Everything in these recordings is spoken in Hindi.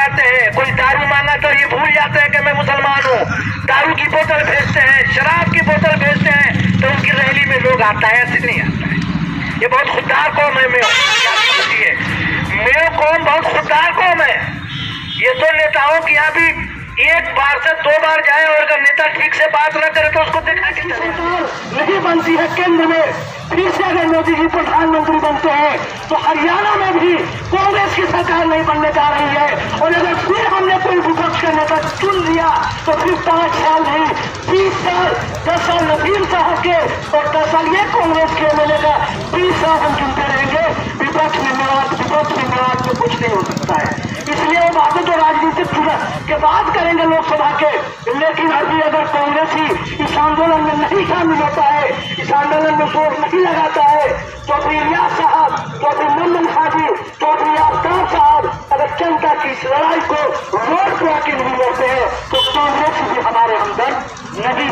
कराते हैं। कोई दारू मांगा तो ये भूल जाते हैं कि मैं मुसलमान हूँ, दारू की बोतल भेजते हैं, शराब की बोतल भेजते हैं, तो उनकी रैली में लोग आता है, ऐसे नहीं आता है। ये बहुत खुददार कौम है मेयो, मेयो कौम बहुत खुददार कौम है। ये तो नेताओं की यहाँ भी एक बार से 2 बार जाए और अगर नेता ठीक से बात न करे तो उसको देखा कि सरकार नहीं बनती है केंद्र में, फिर से अगर मोदी जी प्रधानमंत्री बनते हैं तो हरियाणा में भी कांग्रेस की सरकार नहीं बनने जा रही है। और अगर फिर हमने कोई विपक्ष का नेता चुन लिया तो फिर 5 साल नहीं 20 साल, 10 साल नजीर साहब के और 10 साल ये कांग्रेस के एमएलए का, 20 साल हम चुनते रहेंगे। विपक्ष में मेवाड़ में कुछ नहीं हो सकता है। इसलिए वो बातें तो राजनीतिक के बाद करेंगे लोकसभा के, लेकिन अभी अगर कांग्रेस ही इस आंदोलन में नहीं शामिल होता है, इस आंदोलन में जोर नहीं लगाता है, चौधरी इलियास साहब, चौधरी मंदन हाजी, चौधरी आफ्ताब साहब अगर जनता की इस लड़ाई को रोड पे आके नहीं लड़ते हैं तो कांग्रेस भी हमारे हमदर्द नहीं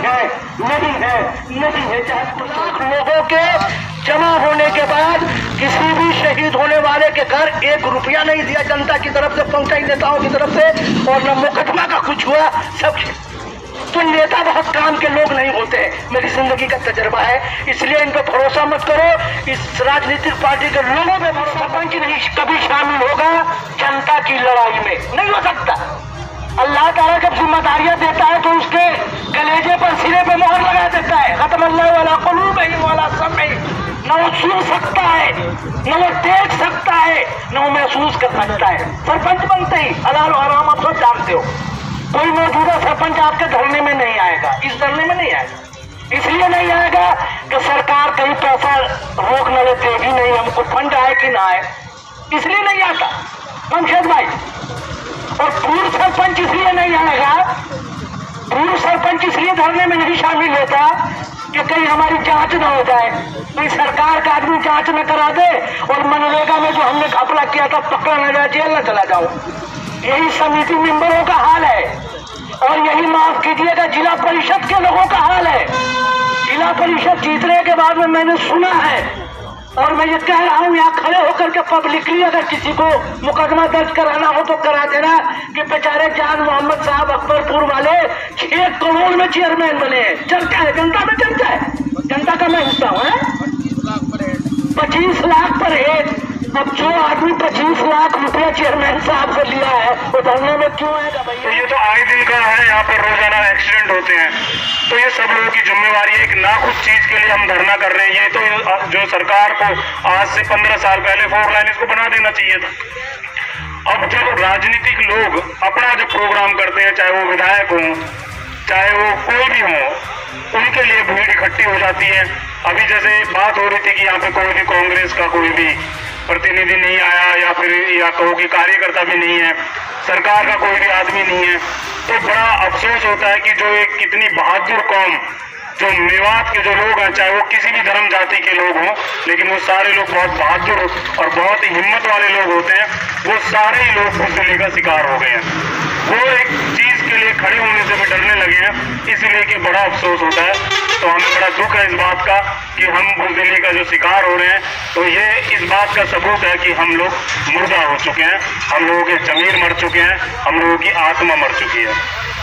है। चाहे लोगों के जमा होने के बाद किसी भी शहीद होने वाले के घर 1 रुपया नहीं दिया जनता की तरफ से, पंचायत नेताओं की तरफ से, और न मुकदमा का कुछ हुआ। सब तो नेता बहुत काम के लोग नहीं होते, मेरी जिंदगी का तजर्बा है। इसलिए इन पर भरोसा मत करो, इस राजनीतिक पार्टी के लोगों पे भरोसा। सरपंच नहीं कभी शामिल होगा जनता की लड़ाई में, नहीं हो सकता। अल्लाह ताला जब जिम्मेदारियां देता है तो उसके कलेजे पर, सिरे पे मोहर लगा देता है। खत्म अल्लाह वाला क़ुलूबिहिम वाला समइहिम, न वो सुन सकता है, न वो देख सकता है, न वो महसूस कर सकता है। सरपंच बनते ही हलाल और हराम आप सब जानते हो। कोई मौजूदा सरपंच आपके धरने में नहीं आएगा, इस धरने में नहीं आएगा। इसलिए नहीं आएगा कि सरकार कहीं पैसा रोक न ले, देगी नहीं, हमको फंड आए कि ना आए, इसलिए नहीं आता मंशद भाई। और पूर्व सरपंच इसलिए नहीं आएगा, पूर्व सरपंच इसलिए धरने में नहीं शामिल होता कि कहीं हमारी जांच न हो जाए, कोई सरकार का आदमी जांच न करा दे और मनरेगा में जो हमने घपला किया था पकड़ा न जाए, जेल न चला जाओ। यही समिति मेंबरों का हाल है और यही माफ कीजिएगा जिला परिषद के लोगों का हाल है। जिला परिषद जीतने के बाद में मैंने सुना है और मैं ये कह रहा हूँ यहाँ खड़े होकर के पब्लिकली, अगर किसी को मुकदमा दर्ज कराना हो तो करा देना कि बेचारे जान मोहम्मद साहब अकबरपुर वाले 6 करोड़ में चेयरमैन बने। चर्चा है, जनता में चर्चा है, जनता का मैं हिस्सा हूँ। 25 लाख पर हेड। अब जो आदमी 25 लाख रुपया चेयरमैन साहब से लिया है वो धरने में क्यों आएगा भैया? ये तो आए दिन का है, यहाँ पर रोजाना एक्सीडेंट होते हैं, तो ये सब लोगों की जिम्मेवारी है। एक ना कुछ चीज के लिए हम धरना कर रहे हैं। ये तो जो सरकार को आज से 15 साल पहले 4 लाइन इसको बना देना चाहिए था। अब जब राजनीतिक लोग अपना जो प्रोग्राम करते हैं, चाहे वो विधायक हो, चाहे वो कोई भी हो, उनके लिए भीड़ इकट्ठी हो जाती है। अभी जैसे बात हो रही थी कि यहाँ पे कोई भी कांग्रेस का कोई भी प्रतिनिधि नहीं आया, या फिर या कहो कि कार्यकर्ता भी नहीं है, सरकार का कोई भी आदमी नहीं है, तो बड़ा अफसोस होता है कि जो एक कितनी बहादुर कौम, जो मेवात के जो लोग हैं, चाहे वो किसी भी धर्म जाति के लोग हों, लेकिन वो सारे लोग बहुत बहादुर और बहुत ही हिम्मत वाले लोग होते हैं, वो सारे ही लोग बुज़दिली का शिकार हो गए हैं। वो एक चीज के लिए खड़े होने से भी डरने लगे हैं, इसीलिए कि बड़ा अफसोस होता है। तो हमें बड़ा दुख है इस बात का कि हम बुज़दिली का जो शिकार हो रहे हैं। तो ये इस बात का सबूत है कि हम लोग मुर्दा हो चुके हैं, हम लोगों के जमीर मर चुके हैं, हम लोगों की आत्मा मर चुकी है।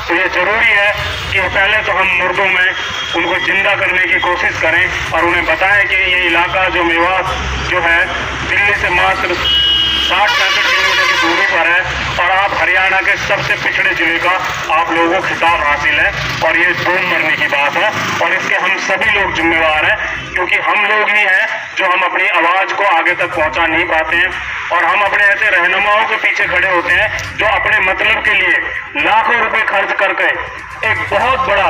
तो ये जरूरी है कि पहले तो हम मुर्दों में उनको जिंदा करने की कोशिश करें और उन्हें बताएं कि ये इलाका जो मेवात जो है दिल्ली से मात्र 60-65 किलोमीटर की दूरी पर है और आप हरियाणा के सबसे पिछड़े जिले का आप लोगों को खिताब हासिल है और ये खून मरने की बात है और इसके हम सभी लोग जिम्मेवार हैं, क्योंकि हम लोग ही हैं जो हम अपनी आवाज को आगे तक पहुंचा नहीं पाते हैं और हम अपने ऐसे रहनुमाओं के पीछे खड़े होते हैं जो अपने मतलब के लिए लाखों रुपए खर्च करके एक बहुत बड़ा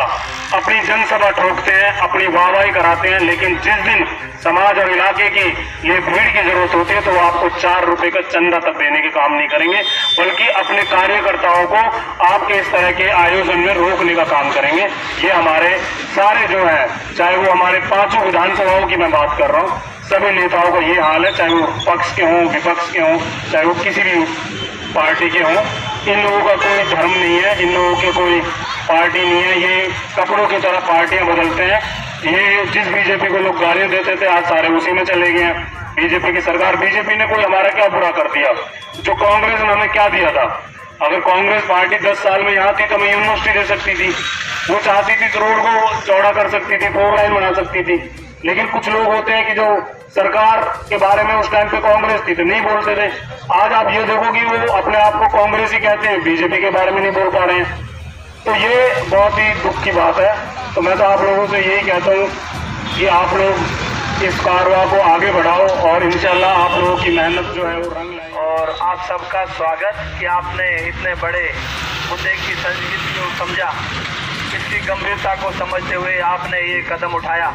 अपनी जनसभा ठोकते हैं, अपनी वाहवाही कराते हैं, लेकिन जिस दिन समाज और इलाके की ये भीड़ की जरूरत होती है तो वो आपको 4 रुपए का चंदा तक देने के काम नहीं करेंगे, बल्कि अपने कार्यकर्ताओं को आपके इस तरह के आयोजन में रोकने का काम करेंगे। ये हमारे सारे जो है, चाहे वो हमारे 5 विधानसभाओं की मैं बात कर रहा हूँ, सभी नेताओं का ये हाल है, चाहे वो पक्ष के हों, विपक्ष के हों, चाहे वो किसी भी पार्टी के हों। इन लोगों का कोई धर्म नहीं है, इन लोगों के कोई पार्टी नहीं है, ये कपड़ों की तरह पार्टियां बदलते हैं। ये जिस बीजेपी को लोग गालियां देते थे आज सारे उसी में चले गए हैं। बीजेपी की सरकार, बीजेपी ने कोई हमारा क्या बुरा कर दिया? जो कांग्रेस ने हमें क्या दिया था? अगर कांग्रेस पार्टी 10 साल में यहाँ थी तो हमें यूनिवर्सिटी दे सकती थी, वो चाहती थी तो रोड को चौड़ा कर सकती थी, 4 लाइन बना सकती थी। लेकिन कुछ लोग होते हैं कि जो सरकार के बारे में उस टाइम पे कांग्रेस थी तो नहीं बोलते थे। आज आप ये देखो कि वो अपने आप को कांग्रेस ही कहते हैं, बीजेपी के बारे में नहीं बोल पा रहे हैं। तो ये बहुत ही दुख की बात है। तो मैं तो आप लोगों से यही कहता हूँ कि आप लोग इस कारवां को आगे बढ़ाओ और इंशाल्लाह आप लोगों की मेहनत जो है वो रंग लाएगी। और आप सबका स्वागत कि आपने इतने बड़े मुद्दे की संजीदगी को समझा, इसकी गंभीरता को समझते हुए आपने ये कदम उठाया।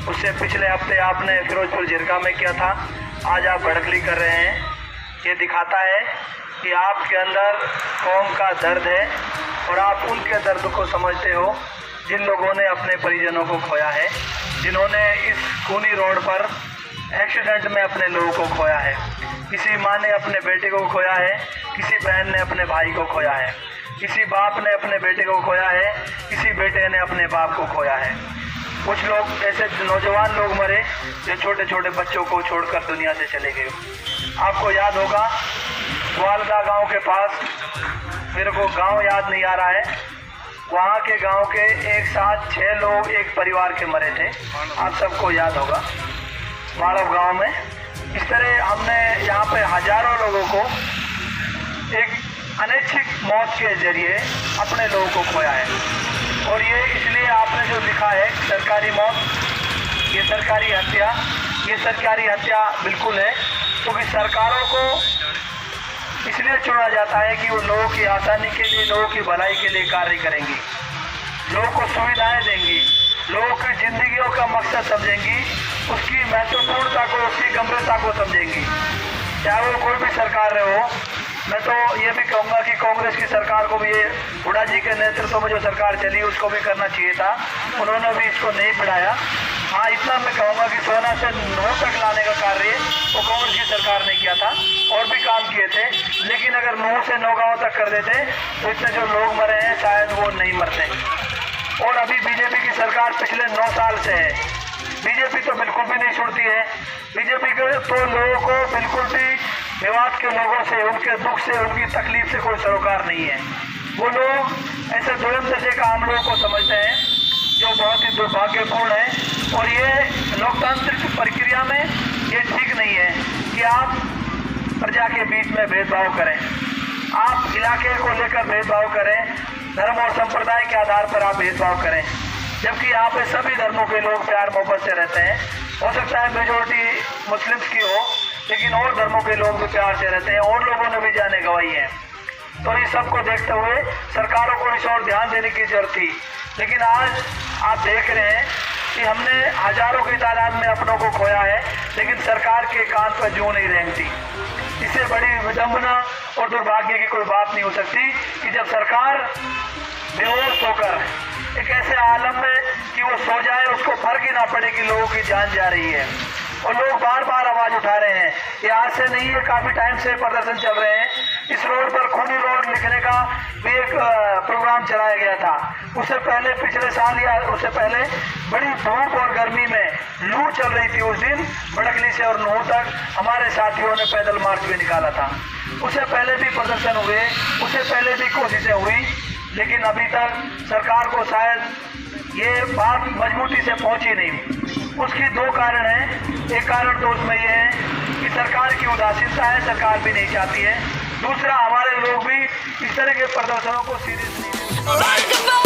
उससे पिछले हफ्ते आपने फिरोजपुर झिरका में किया था, आज आप भड़कली कर रहे हैं। ये दिखाता है कि आपके अंदर कौम का दर्द है और आप उनके दर्द को समझते हो जिन लोगों ने अपने परिजनों को खोया है, जिन्होंने इस खूनी रोड पर एक्सीडेंट में अपने लोगों को खोया है। किसी माँ ने अपने बेटे को खोया है, किसी बहन ने अपने भाई को खोया है, किसी बाप ने अपने बेटे को खोया है, किसी बेटे ने अपने बाप को खोया है। कुछ लोग ऐसे नौजवान लोग मरे जो छोटे छोटे बच्चों को छोड़कर दुनिया से चले गए। आपको याद होगा ग्वालदा गांव के पास, मेरे को गांव याद नहीं आ रहा है, वहाँ के गांव के एक साथ 6 लोग एक परिवार के मरे थे, आप सबको याद होगा, मालव गांव में। इस तरह हमने यहाँ पे हजारों लोगों को एक अनैच्छिक मौत के जरिए अपने लोगों को खोया है। और ये इसलिए आपने जो लिखा है सरकारी मौत, ये सरकारी हत्या, ये सरकारी हत्या बिल्कुल है, क्योंकि सरकारों को इसलिए चुना जाता है कि वो लोगों की आसानी के लिए, लोगों की भलाई के लिए कार्य करेंगी, लोगों को सुविधाएं देंगी, लोगों की जिंदगियों का मकसद समझेंगी, उसकी महत्वपूर्णता को, उसकी गंभीरता को समझेंगी, चाहे वो कोई भी सरकार रहे हो। मैं तो ये भी कहूँगा कि कांग्रेस की सरकार को भी, ये हुड्डा जी के नेतृत्व में जो सरकार चली उसको भी करना चाहिए था, उन्होंने भी इसको नहीं बढ़ाया। हाँ, इतना मैं कहूँगा कि सोना से नोट तक लाने का कार्य वो कांग्रेस की सरकार ने किया था, और भी काम किए थे, लेकिन अगर 9 से 9 गाँव तक कर देते तो इतने जो लोग मरे हैं शायद वो नहीं मरते। और अभी बीजेपी की सरकार पिछले 9 साल से है, बीजेपी तो बिल्कुल भी नहीं छुड़ती है। बीजेपी के तो लोगों को बिल्कुल भी मेवात के लोगों से, उनके दुख से, उनकी तकलीफ से कोई सरोकार नहीं है। वो लोग ऐसे दुर्लभ दर्जे का हम लोगों को समझते हैं जो बहुत ही दुर्भाग्यपूर्ण है। और ये लोकतांत्रिक प्रक्रिया में ये ठीक नहीं है कि आप प्रजा के बीच में भेदभाव करें, आप इलाके को लेकर भेदभाव करें, धर्म और संप्रदाय के आधार पर आप भेदभाव करें, जबकि यहाँ पे सभी धर्मों के लोग प्यार मोहब्बत से रहते हैं। हो सकता है मेजोरिटी मुस्लिम्स की हो, लेकिन और धर्मों के लोग भी प्यार से रहते हैं, और लोगों ने भी जाने गंवाई है। तो इस सब को देखते हुए सरकारों को इस और ध्यान देने की जरूरत थी। लेकिन आज आप देख रहे हैं कि हमने हजारों की तादाद में अपनों को खोया है, लेकिन सरकार के कान पर जूं नहीं रेंगती। इससे बड़ी विडंबना और दुर्भाग्य की कोई बात नहीं हो सकती कि जब सरकार बेहोश होकर एक ऐसे आलम में कि वो सो जाए, उसको फर्क ही ना पड़े कि लोगों की जान जा रही है, और लोग बार बार आवाज उठा रहे हैं। ये आज से नहीं है, काफी टाइम से प्रदर्शन चल रहे हैं। इस रोड पर खूनी रोड लिखने का भी एक प्रोग्राम चलाया गया था। उससे पहले पिछले साल या उससे पहले बड़ी धूप और गर्मी में लू चल रही थी उस दिन, भड़कली से और नूह तक हमारे साथियों ने पैदल मार्च भी निकाला था। उससे पहले भी प्रदर्शन हुए, उससे पहले भी कोशिशें हुई, लेकिन अभी तक सरकार को शायद ये बात मजबूती से पहुंची नहीं। उसकी 2 कारण हैं। एक कारण तो उसमें ये है कि सरकार की उदासीनता है, सरकार भी नहीं चाहती है। दूसरा, हमारे लोग भी इस तरह के प्रदर्शनों को सीरियस नहीं लेते।